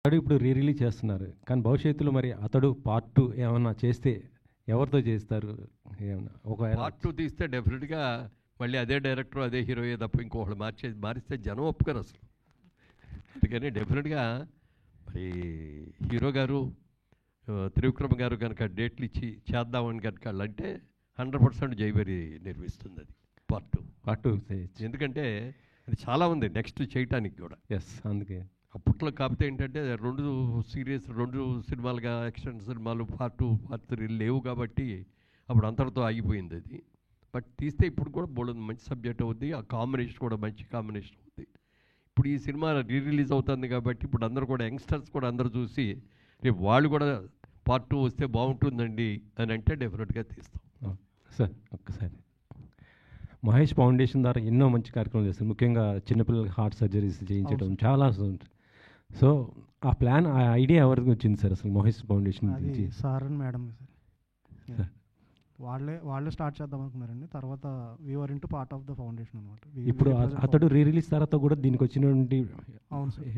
అతడు ఇప్పుడు రిలీజ్ చేస్తున్నారు, కానీ భవిష్యత్తులో మరి అతడు పార్ట్ 2 ఏమన్నా చేస్తే ఎవరితో చేస్తారు? ఏమన్నా ఒకవేళ పార్ట్ 2 తీస్తే డెఫినెట్గా మళ్ళీ అదే డైరెక్టర్ అదే హీరోయే తప్ప ఇంకొకళ్ళు మారిస్తే జనం ఒప్పుకోరు అసలు. అందుకని డెఫినెట్గా మరి హీరో గారు త్రివిక్రమ్ గారు కనుక డేట్లు ఇచ్చి చేద్దామని కనుక అంటే 100% జైబరి నిర్మిస్తుంది అది పార్ట్ 2. ఎందుకంటే అది చాలా ఉంది నెక్స్ట్ చేయటానికి కూడా. ఎస్, అందుకే అప్పట్లో కాకపోతే ఏంటంటే 2 సినిమాలుగా యాక్షన్ సినిమాలు పార్ట్ 2 పార్ట్ 3 లేవు కాబట్టి అప్పుడు అంతటితో ఆగిపోయింది అది. బట్ తీస్తే ఇప్పుడు కూడా బోల్డ్ మంచి సబ్జెక్ట్ అవుద్ది, ఆ కాంబినేషన్ కూడా మంచి కాంబినేషన్ అవుద్ది. ఇప్పుడు ఈ సినిమా రిలీజ్ అవుతుంది కాబట్టి ఇప్పుడు అందరూ కూడా యంగ్స్టర్స్ కూడా అందరూ చూసి రేపు వాళ్ళు కూడా పార్ట్ 2 వస్తే బాగుంటుందండి అని అంటే డెఫినెట్గా తీస్తాం. సార్ ఒక్కసారి మహేష్ ఫౌండేషన్ ద్వారా ఎన్నో మంచి కార్యక్రమాలు చేస్తారు, ముఖ్యంగా చిన్నపిల్లలకి హార్ట్ సర్జరీస్ చేయించడం చాలా. సో ఆ ప్లాన్, ఆ ఐడియా ఎవరికి వచ్చింది సార్ అసలు మహేష్ ఫౌండేషన్ నుంచి? సార్ అండ్ మేడం సార్ వాళ్ళే స్టార్ట్ చేద్దాం అనుకున్నారండి. తర్వాత we are into part of the foundation అనమాట. ఇప్పుడు అతడు రిలీజ్ తర్వాత కూడా దీనికి వచ్చినటువంటి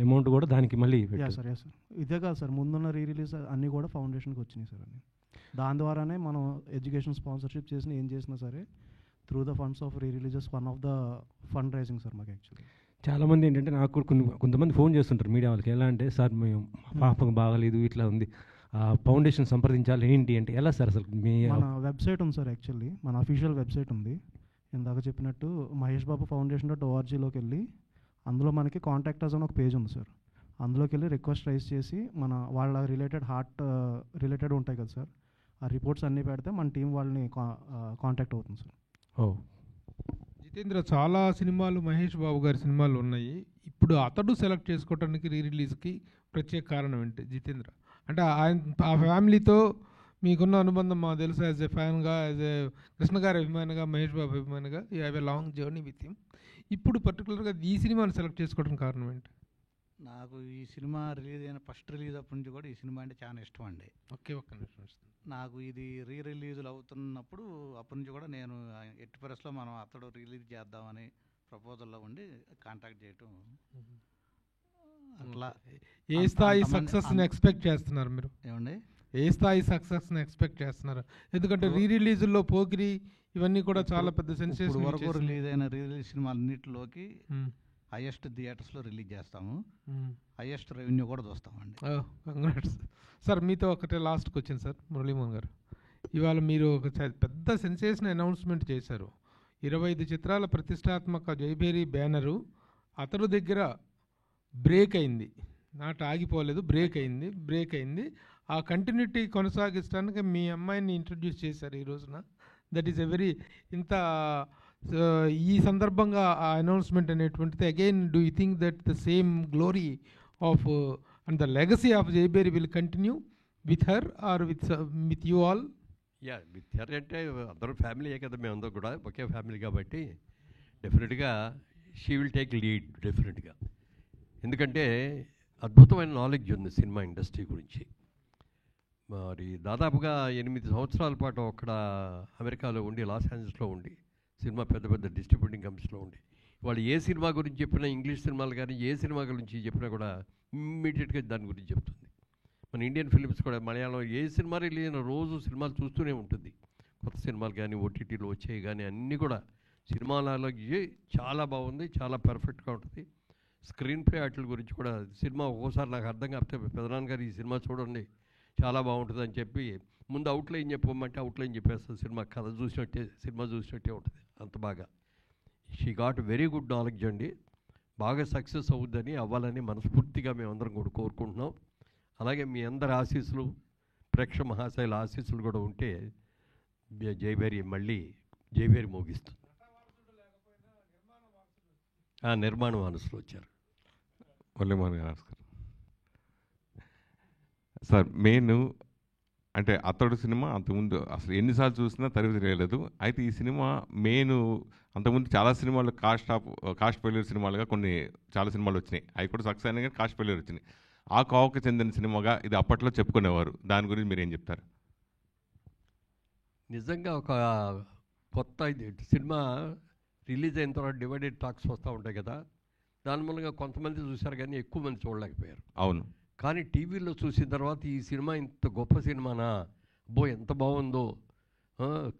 అమౌంట్ కూడా దానికి మళ్ళీ సార్ ఇదే కాదు సార్, ముందున్న రిలీజ్ అన్నీ కూడా ఫౌండేషన్కి వచ్చినాయి సార్. అన్ని దాని ద్వారానే మనం ఎడ్యుకేషన్ స్పాన్సర్షిప్ చేసిన ఏం చేసినా సరే through the funds of releases one of the fund raising sir మాకు. యాక్చువల్లీ చాలామంది ఏంటంటే నాకు కూడా కొంతమంది ఫోన్ చేస్తుంటారు మీడియా వాళ్ళకి, ఎలా అంటే సార్ మేము పాపకు బాగలేదు ఇట్లా ఉంది, ఫౌండేషన్ సంప్రదించాలి ఏంటి అంటే ఎలా సార్ అసలు? మన వెబ్సైట్ ఉంది సార్, యాక్చువల్లీ మన అఫీషియల్ వెబ్సైట్ ఉంది. ఇందాక చెప్పినట్టు మహేష్ బాబు foundation.orgలోకి వెళ్ళి అందులో మనకి కాంటాక్ట్ అస్ అని ఒక పేజ్ ఉంది సార్. అందులోకి వెళ్ళి రిక్వెస్ట్ రైజ్ చేసి వాళ్ళ హార్ట్ రిలేటెడ్ ఉంటాయి కదా సార్, ఆ రిపోర్ట్స్ అన్నీ పెడితే మన టీం వాళ్ళని కాంటాక్ట్ అవుతుంది సార్. జితేంద్ర, చాలా సినిమాలు మహేష్ బాబు గారి సినిమాలు ఉన్నాయి. ఇప్పుడు అతడు సెలెక్ట్ చేసుకోవడానికి రిలీజ్కి ప్రత్యేక కారణం ఏంటి జితేంద్ర? అంటే ఆ ఫ్యామిలీతో మీకున్న అనుబంధం మాకు తెలుసు. యాజ్ ఎ ఫ్యాన్గా, యాజ్ ఎ కృష్ణ గారి అభిమానిగా, మహేష్ బాబు అభిమానిగా you have a long journey with him. ఇప్పుడు పర్టికులర్గా ఈ సినిమాని సెలెక్ట్ చేసుకోవడానికి కారణం ఏంటి? నాకు ఈ సినిమా రిలీజ్ అయిన ఫస్ట్ రిలీజ్ అప్పటి నుంచి కూడా ఈ సినిమా అంటే చాలా ఇష్టం అండి. ఒక్క నిమిషం. నాకు ఇది రిలీజులు అవుతున్నప్పుడు అప్పటి నుంచి కూడా నేను ఎట్టి పరిస్థితుల్లో మనం అతడు రిలీజ్ చేద్దామని ప్రపోజల్లో ఉండి కాంటాక్ట్ చేయటం. అట్లా ఏ స్థాయి సక్సెస్ని ఎక్స్పెక్ట్ చేస్తున్నారు మీరు? ఏమండి, ఏ స్థాయి సక్సెస్ని ఎక్స్పెక్ట్ చేస్తున్నారు? ఎందుకంటే రిలీజుల్లో పోకిరి ఇవన్నీ కూడా చాలా పెద్ద సెన్సేషన్ వరకు రిలీజ్ అయిన రిలీజ్ సినిమాలన్నింటిలోకి హైయెస్ట్ థియేటర్స్లో రిలీజ్ చేస్తాము, హైయెస్ట్ రెవెన్యూ కూడా చూస్తామండి. Congrats sir. మీతో ఒకటే లాస్ట్ క్వశ్చన్ సార్. మురళీమోహన్ గారు, ఇవాళ మీరు ఒక పెద్ద సెన్సేషన్ అనౌన్స్మెంట్ చేశారు. 25 చిత్రాల ప్రతిష్టాత్మక జైభేరి బ్యానరు అతడు దగ్గర బ్రేక్ అయింది, నాట ఆగిపోలేదు, బ్రేక్ అయింది. ఆ కంటిన్యూటీ కొనసాగించడానికి మీ అమ్మాయిని ఇంట్రడ్యూస్ చేశారు ఈ రోజున. దట్ ఈస్ ఎ వెరీ ఈ సందర్భంగా ఆ అనౌన్స్మెంట్ అనేటువంటిది again do you think that the same glory of and the legacy of జైబేరి will continue with her or with you all? With her అంటే అందరూ ఫ్యామిలీయే కదా, మేమందరూ కూడా ఒకే ఫ్యామిలీ కాబట్టి డెఫినెట్గా షీ విల్ టేక్ లీడ్ డెఫినెట్గా. ఎందుకంటే అద్భుతమైన నాలెడ్జ్ ఉంది సినిమా ఇండస్ట్రీ గురించి. మరి దాదాపుగా 8 సంవత్సరాల పాటు అక్కడ అమెరికాలో ఉండి, లాస్ ఏంజల్స్లో ఉండి, సినిమా పెద్ద పెద్ద డిస్ట్రిబ్యూటింగ్ కంపెనీస్లో ఉండి, వాళ్ళు ఏ సినిమా గురించి చెప్పినా, ఇంగ్లీష్ సినిమాలు కానీ ఏ సినిమా గురించి చెప్పినా కూడా ఇమ్మీడియట్గా దాని గురించి చెప్తుంది. మన ఇండియన్ ఫిలిమ్స్ కూడా, మలయాళం ఏ సినిమా రిలీజ్ అయినా రోజు సినిమాలు చూస్తూనే ఉంటుంది. కొత్త సినిమాలు కానీ ఓటీటీలో వచ్చేవి కానీ అన్నీ కూడా సినిమాలలో చాలా బాగుంది, చాలా పర్ఫెక్ట్గా ఉంటుంది. స్క్రీన్ ప్లే వాటి గురించి కూడా సినిమా ఒక్కోసారి నాకు అర్థం కాకపోతే పెదనాన్న గారు ఈ సినిమా చూడండి చాలా బాగుంటుంది అని చెప్పి ముందు అవుట్లైన్ చెప్పమంటే అవుట్లైన్ చెప్పేస్తుంది. సినిమా కథ సినిమా చూసినట్టే ఉంటుంది, అంత బాగా. She got very good knowledge అండి. బాగా సక్సెస్ అవుద్దని, అవ్వాలని మనస్ఫూర్తిగా మేమందరం కూడా కోరుకుంటున్నాం. అలాగే మీ అందరి ఆశీస్సులు, ప్రేక్షక మహాశైల ఆశీస్సులు కూడా ఉంటే జైభేరి మోగిస్తుంది. నిర్మాణ వారసులు వచ్చారు. మురళీమోహన్ గారు నమస్కారం సార్. అంటే అతడు సినిమా అంతకుముందు అసలు ఎన్నిసార్లు చూసినా తరగతి తెలియలేదు. అయితే ఈ సినిమా అంతకుముందు చాలా సినిమాలు కాస్ట్ ఫెయిల్యూర్ సినిమాలుగా చాలా సినిమాలు వచ్చినాయి. అవి కూడా సక్సెస్ అయినా కానీ కాస్ట్ ఫెయిల్యూర్ వచ్చినాయి. ఆ కోవకు చెందిన సినిమాగా ఇది అప్పట్లో చెప్పుకునేవారు. దాని గురించి మీరు ఏం చెప్తారు? నిజంగా ఒక కొత్త సినిమా రిలీజ్ అయిన తర్వాత డివైడెడ్ టాక్స్ వస్తూ ఉంటాయి కదా, దాని మూలంగా కొంతమంది చూశారు కానీ ఎక్కువ మంది చూడలేకపోయారు. అవును. కానీ టీవీలో చూసిన తర్వాత ఈ సినిమా ఇంత గొప్ప సినిమానా, అబ్బో ఎంత బాగుందో,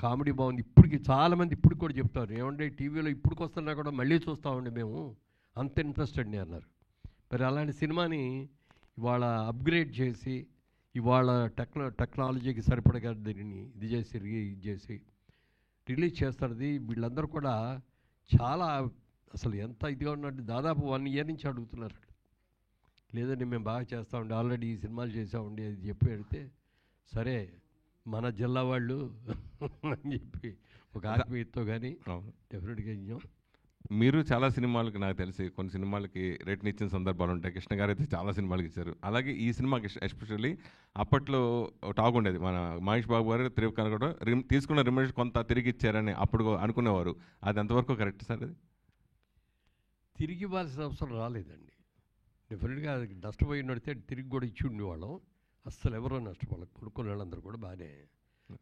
కామెడీ బాగుంది. ఇప్పటికి చాలామంది ఇప్పుడు కూడా చెప్తారు, ఏమంటే టీవీలో ఇప్పటికి వస్తున్నా కూడా మళ్ళీ చూస్తామండి మేము, అంత ఇంట్రెస్ట్ అండి అన్నారు. మరి అలాంటి సినిమాని ఇవాళ అప్గ్రేడ్ చేసి ఇవాళ టెక్నాలజీకి సరిపడగా దీనిని ఇది చేసి రిలీజ్ చేస్తున్నది. వీళ్ళందరూ కూడా చాలా అసలు ఎంత ఇదిగా ఉన్నట్టు దాదాపు 1 year నుంచి అడుగుతున్నారు. లేదండి మేము బాగా చేస్తామండి, ఆల్రెడీ ఈ సినిమాలు చేసామండి అది చెప్పి అడిగితే, సరే మన జిల్లా వాళ్ళు అని చెప్పి ఒక ఆత్మీయతతో కానీ డెఫినెట్గా ఇచ్చాం. మీరు చాలా సినిమాలకి నాకు తెలిసి కొన్ని సినిమాలకి రేట్ని ఇచ్చిన సందర్భాలు ఉంటాయి. కృష్ణ గారు అయితే చాలా సినిమాలకి ఇచ్చారు. అలాగే ఈ సినిమాకి ఎస్పెషల్లీ అప్పట్లో టాక్ ఉండేది, మన మహేష్ బాబు గారు త్రివిక్రమ్ కూడా తీసుకున్న రిమ్యూనరేషన్ కొంత తిరిగి ఇచ్చారని అప్పుడు అనుకునేవారు. అది ఎంతవరకు కరెక్ట్ సార్? అది తిరిగి ఇవ్వాల్సిన అవసరం రాలేదండి. డెఫినెట్గా నష్టపోయి నడితే తిరిగి కూడా ఇచ్చి ఉండేవాళ్ళం. అస్సలు ఎవరో నష్టపోవాలి, కొనుక్కునే వాళ్ళందరూ కూడా బాగానే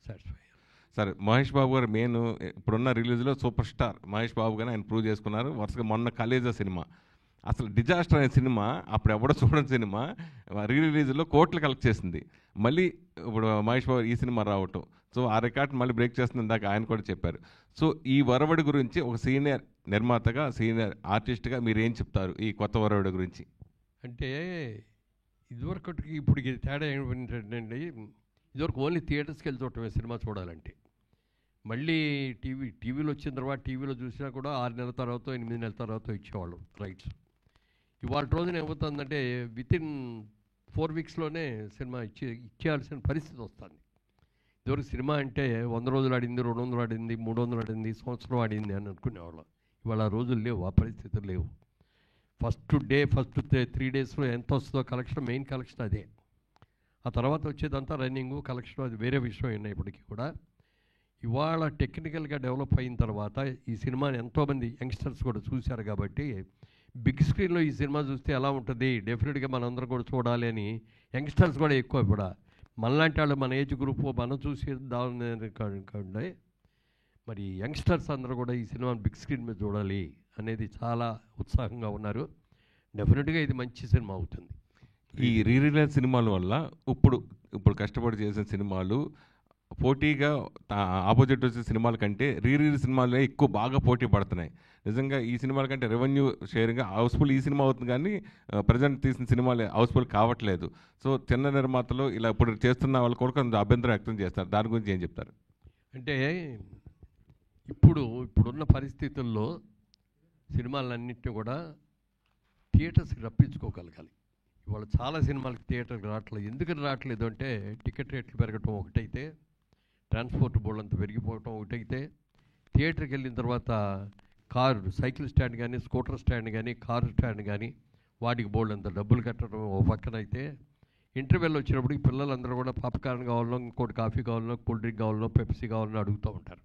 సాటిస్ఫై అయ్యారు. సరే, మహేష్ బాబు గారు మెయిన్ ఇప్పుడున్న రిలీజ్లో సూపర్ స్టార్ మహేష్ బాబు గారు ఆయన ప్రూవ్ చేసుకున్నారు. వరుసగా మొన్న కలేజా సినిమా అసలు డిజాస్టర్ అనే సినిమా, అప్పుడు ఎవడో చూడని సినిమా రిలీజ్లో కోట్లు కలెక్ట్ చేసింది. మళ్ళీ ఇప్పుడు మహేష్ బాబు ఈ సినిమా రావటం, సో ఆ రికార్డ్ మళ్ళీ బ్రేక్ చేస్తుంది. ఇందాక ఆయన కూడా చెప్పారు. సో ఈ వరవడి గురించి ఒక సీనియర్ నిర్మాతగా, సీనియర్ ఆర్టిస్ట్గా మీరు ఏం చెప్తారు ఈ కొత్త వరవడి గురించి? అంటే ఇదివరకటికి ఇప్పటికి తేడా ఏంటంటే, ఇదివరకు ఓన్లీ థియేటర్స్కి వెళ్ళి చూడటమే సినిమా చూడాలంటే. మళ్ళీ టీవీలో వచ్చిన తర్వాత టీవీలో చూసినా కూడా 6 నెలల తర్వాత 8 నెలల తర్వాత ఇచ్చేవాళ్ళం రైట్స్. ఇవాళ రోజున ఏమవుతుందంటే వితిన్ 4 weeksలోనే సినిమా ఇచ్చేయాల్సిన పరిస్థితి వస్తుంది. ఇదివరకు సినిమా అంటే 100 రోజులు ఆడింది, 200 ఆడింది, 300 ఆడింది, సంవత్సరం ఆడింది అని అనుకునేవాళ్ళం. ఇవాళ రోజులు లేవు, ఆ పరిస్థితులు లేవు. ఫస్ట్ 3 daysలో ఎంత వస్తుందో కలెక్షన్, మెయిన్ కలెక్షన్ అదే. ఆ తర్వాత వచ్చేదంతా రన్నింగు కలెక్షన్, అది వేరే విషయం అయినా ఇప్పటికీ కూడా. ఇవాళ టెక్నికల్గా డెవలప్ అయిన తర్వాత ఈ సినిమాని ఎంతోమంది యంగ్స్టర్స్ కూడా చూశారు కాబట్టి బిగ్ స్క్రీన్లో ఈ సినిమా చూస్తే ఎలా ఉంటుంది, డెఫినెట్గా మనందరం కూడా చూడాలి అని యంగ్స్టర్స్ కూడా ఎక్కువ కూడా మనలాంటి వాళ్ళు, మన ఏజ్ గ్రూప్ మనం చూసి దాని మరి యంగ్స్టర్స్ అందరూ కూడా ఈ సినిమాని బిగ్ స్క్రీన్ మీద చూడాలి అనేది చాలా ఉత్సాహంగా ఉన్నారు. డెఫినెట్గా ఇది మంచి సినిమా అవుతుంది. ఈ రీరిలీజ్ సినిమాల వల్ల ఇప్పుడు కష్టపడి చేసిన సినిమాలు పోటీగా ఆపోజిట్ వచ్చే సినిమాల కంటే రీరిలీజ్ సినిమాలే ఎక్కువ బాగా పోటీ పడుతున్నాయి. నిజంగా ఈ సినిమాల కంటే రెవెన్యూ షేరింగ్ హౌస్ఫుల్ ఈ సినిమా అవుతుంది, కానీ ప్రజెంట్ తీసిన సినిమాలు హౌస్ఫుల్ కావట్లేదు. సో చిన్న నిర్మాతలు ఇలా ఇప్పుడు చేస్తున్న వాళ్ళు కూడా కొంచెం అభ్యంతరం వ్యక్తం చేస్తారు. దాని గురించి ఏం చెప్తారు? అంటే ఇప్పుడున్న పరిస్థితుల్లో సినిమాలన్నింటినీ కూడా థియేటర్స్కి రప్పించుకోగలగాలి. ఇవాళ చాలా సినిమాలకి థియేటర్కి రావట్లేదు. ఎందుకని రావట్లేదు అంటే టికెట్ రేట్లు పెరగటం ఒకటైతే, ట్రాన్స్పోర్ట్ బోర్డు అంతా పెరిగిపోవటం ఒకటైతే, థియేటర్కి వెళ్ళిన తర్వాత సైకిల్ స్టాండ్ కానీ, స్కూటర్ స్టాండ్ కానీ, కారు స్టాండ్ కానీ వాటికి బోర్డు అంత డబ్బులు కట్టడం ఓ పక్కన అయితే, ఇంటర్వెల్ వచ్చినప్పుడు ఈ పిల్లలందరూ కూడా పాప్కార్న్ కావాలనో, ఇంకోటి కాఫీ కావాలనో, కూల్ డ్రింక్ కావాలనో, పెప్సీ కావాలనో అడుగుతూ ఉంటారు.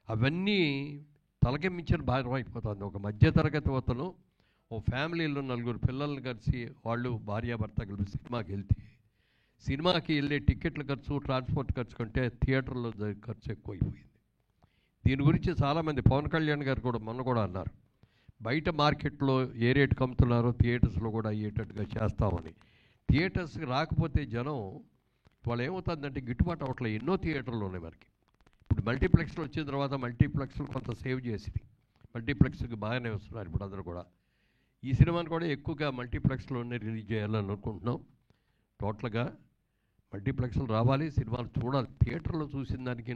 అవన్నీ తలకి మించిన భారం అయిపోతుంది. ఒక మధ్యతరగతి అతను ఓ ఫ్యామిలీలో 4 పిల్లల్ని కలిసి వాళ్ళు భార్యాభర్త కలిసి సినిమాకి వెళ్తే, సినిమాకి వెళ్ళే టికెట్ల ఖర్చు, ట్రాన్స్పోర్ట్ ఖర్చు కంటే థియేటర్లో ఖర్చు ఎక్కువైపోయింది. దీని గురించి చాలామంది, పవన్ కళ్యాణ్ గారు కూడా మొన్న కూడా అన్నారు, బయట మార్కెట్లో ఏ రేటుకి అమ్ముతున్నారో థియేటర్స్లో కూడా అయ్యేటట్టుగా చేస్తామని. థియేటర్స్కి రాకపోతే జనం వాళ్ళు ఏమవుతుందంటే గిట్టుబాటు అవ్వట్లేదు. ఎన్నో థియేటర్లు ఉన్నాయి మనకి. ఇప్పుడు మల్టీప్లెక్స్లో వచ్చిన తర్వాత మల్టీప్లెక్స్లు కొంత సేవ్ చేసింది, మల్టీప్లెక్స్కి బాగానే వస్తున్నారు ఇప్పుడు అందరూ కూడా. ఈ సినిమాని కూడా ఎక్కువగా మల్టీప్లెక్స్లోనే రిలీజ్ చేయాలని అనుకుంటున్నాం. టోటల్గా మల్టీప్లెక్స్లు రావాలి, సినిమాలు చూడాలి. థియేటర్లో చూసిన దానికి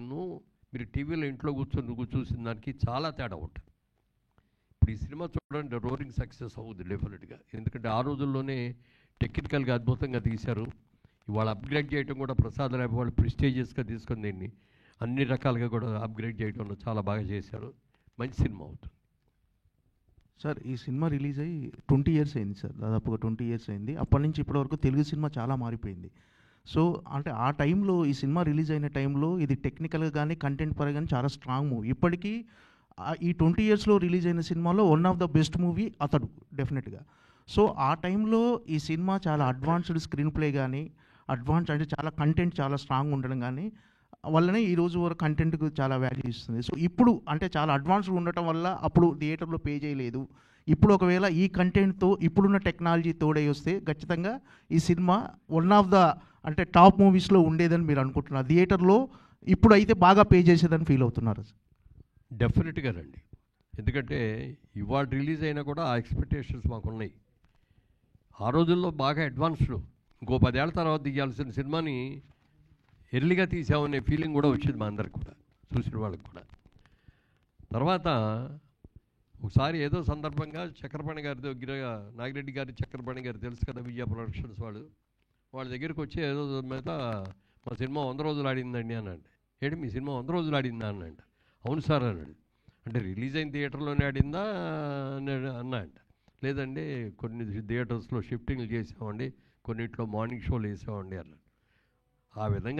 మీరు టీవీలో ఇంట్లో కూర్చొని చూసిన దానికి చాలా తేడా ఉంటుంది. ఇప్పుడు ఈ సినిమా చూడండి రోరింగ్ సక్సెస్ అవుతుంది డెఫినెట్గా. ఎందుకంటే ఆ రోజుల్లోనే టెక్నికల్గా అద్భుతంగా తీశారు. ఇవాళ అప్గ్రేడ్ చేయడం కూడా ప్రసాద్ రాయ్ వాళ్ళు ప్రెస్టీజియస్గా తీసుకొని దీన్ని అన్ని రకాలుగా కూడా అప్గ్రేడ్ చేయడంలో చాలా బాగా చేశారు. మంచి సినిమా అవుతుంది. సార్, ఈ సినిమా రిలీజ్ అయ్యి 20 years అయింది సార్, దాదాపుగా 20 years అయింది. అప్పటి నుంచి ఇప్పటివరకు తెలుగు సినిమా చాలా మారిపోయింది. సో అంటే ఆ టైంలో, ఈ సినిమా రిలీజ్ అయిన టైంలో ఇది టెక్నికల్గా కానీ కంటెంట్ పరంగా కానీ చాలా స్ట్రాంగ్ మూవీ. ఇప్పటికీ ఈ 20 yearsలో రిలీజ్ అయిన సినిమాలో one of the best movie అతడు డెఫినెట్గా. సో ఆ టైంలో ఈ సినిమా చాలా అడ్వాన్స్డ్ స్క్రీన్ ప్లే కానీ, అడ్వాన్స్ అంటే చాలా కంటెంట్ చాలా స్ట్రాంగ్ ఉండడం కానీ వల్లనే ఈరోజు వరకు కంటెంట్కు చాలా వాల్యూ ఇస్తుంది. సో ఇప్పుడు అంటే చాలా అడ్వాన్స్గా ఉండటం వల్ల అప్పుడు థియేటర్లో పే చేయలేదు, ఇప్పుడు ఒకవేళ ఈ కంటెంట్తో ఇప్పుడున్న టెక్నాలజీ తోడై వస్తే ఖచ్చితంగా ఈ సినిమా వన్ ఆఫ్ ద అంటే టాప్ మూవీస్లో ఉండేదని మీరు అనుకుంటున్నారు? థియేటర్లో ఇప్పుడు అయితే బాగా పే చేసేదని ఫీల్ అవుతున్నారు? డెఫినెట్గా రండి. ఎందుకంటే ఇవాళ రిలీజ్ అయినా కూడా ఆ ఎక్స్పెక్టేషన్స్ మాకున్నాయి. ఆ రోజుల్లో బాగా అడ్వాన్స్డ్, ఇంకో 10 ఏళ్ల తర్వాత తీయాల్సిన సినిమాని ఎర్లీగా తీసామనే ఫీలింగ్ కూడా వచ్చింది మా అందరికి కూడా, చూసిన వాళ్ళకి కూడా. తర్వాత ఒకసారి ఏదో సందర్భంగా చక్రపాణి గారి దగ్గర, నాగిరెడ్డి గారి చక్రపాణి గారు తెలుసు కదా, విజయ ప్రొడక్షన్స్ వాళ్ళ దగ్గరికి వచ్చి ఏదో మీద మా సినిమా 100 రోజులు ఆడిందండి అన్నాడు. ఏంటి మీ సినిమా 100 రోజులు ఆడిందా అన్నాడు. అవును సార్ అన్నాడు. అంటే రిలీజ్ అయిన థియేటర్లోనే ఆడిందా అన్నా అంట. లేదండి కొన్ని థియేటర్స్లో షిఫ్టింగ్లు చేసామండి, కొన్నింటిలో మార్నింగ్ షోలు వేసామండి అన్నాడు. ఆ విధంగా